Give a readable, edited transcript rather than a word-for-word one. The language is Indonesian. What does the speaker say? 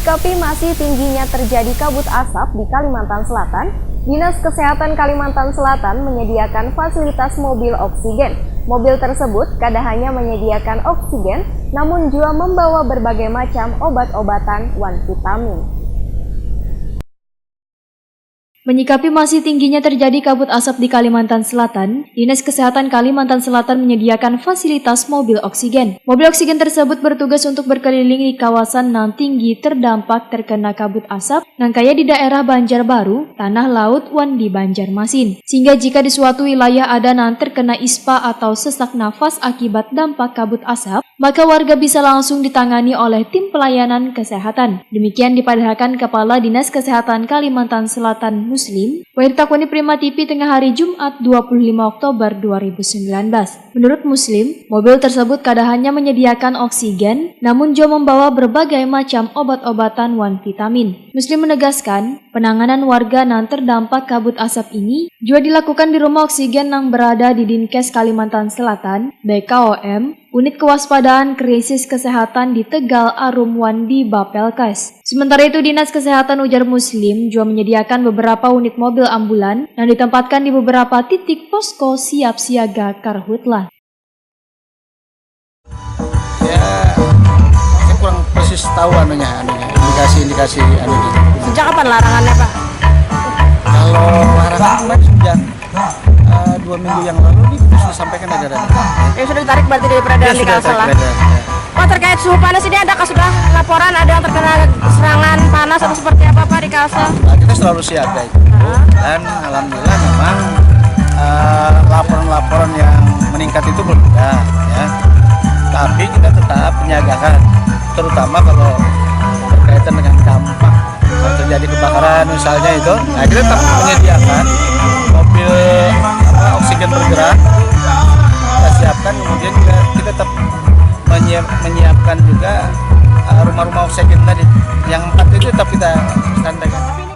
Menyikapi masih tingginya terjadi kabut asap di Kalimantan Selatan, Dinas Kesehatan Kalimantan Selatan menyediakan fasilitas mobil oksigen. Mobil tersebut kada hanya menyediakan oksigen, namun juga membawa berbagai macam obat-obatan vitamin. Menyikapi masih tingginya terjadi kabut asap di Kalimantan Selatan, Dinas Kesehatan Kalimantan Selatan menyediakan fasilitas mobil oksigen. Mobil oksigen tersebut bertugas untuk berkeliling di kawasan nan tinggi terdampak terkena kabut asap nan kaya di daerah Banjarbaru, Tanah Laut, Wandi, Banjarmasin. Sehingga jika di suatu wilayah ada nan terkena ispa atau sesak nafas akibat dampak kabut asap, maka warga bisa langsung ditangani oleh tim pelayanan kesehatan. Demikian dipadahkan Kepala Dinas Kesehatan Kalimantan Selatan Muslim, Wahid Takwani Prima TV tengah hari Jumat 25 Oktober 2019. Menurut Muslim, mobil tersebut kada hanya menyediakan oksigen, namun juga membawa berbagai macam obat-obatan vitamin. Muslim menegaskan, penanganan warga yang terdampak kabut asap ini juga dilakukan di rumah oksigen yang berada di Dinkes Kalimantan Selatan, BKOM, Unit Kewaspadaan Krisis Kesehatan di Tegal Arum Wandi Bapelkes. Sementara itu Dinas Kesehatan ujar Muslim juga menyediakan beberapa unit mobil ambulan yang ditempatkan di beberapa titik posko siap siaga karhutla. Ya, saya kurang persis tahu indikasi anunya. Sejak kapan larangannya, Pak? Kalau larangan kemarin sejak 2 minggu yang lalu nih sudah sampaikan edaran. Sudah ditarik berarti dari peredaran di Kalsel lah. Pak, terkait suhu panas ini adakah sudah laporan ada yang terkena serangan panas atau seperti apa Pak di Kalsel? Nah, kita selalu siaga itu. Dan alhamdulillah memang laporan-laporan yang meningkat itu belum ada ya. Tapi kita tetap menyiagakan, terutama kalau berkaitan dengan dampak kalau terjadi kebakaran misalnya itu. Nah, kita tetap menyediakan mobil oksigen bergerak, kita siapkan, kemudian juga kita tetap menyiapkan juga rumah-rumah oksigen tadi yang 4 itu tetap kita standarkan.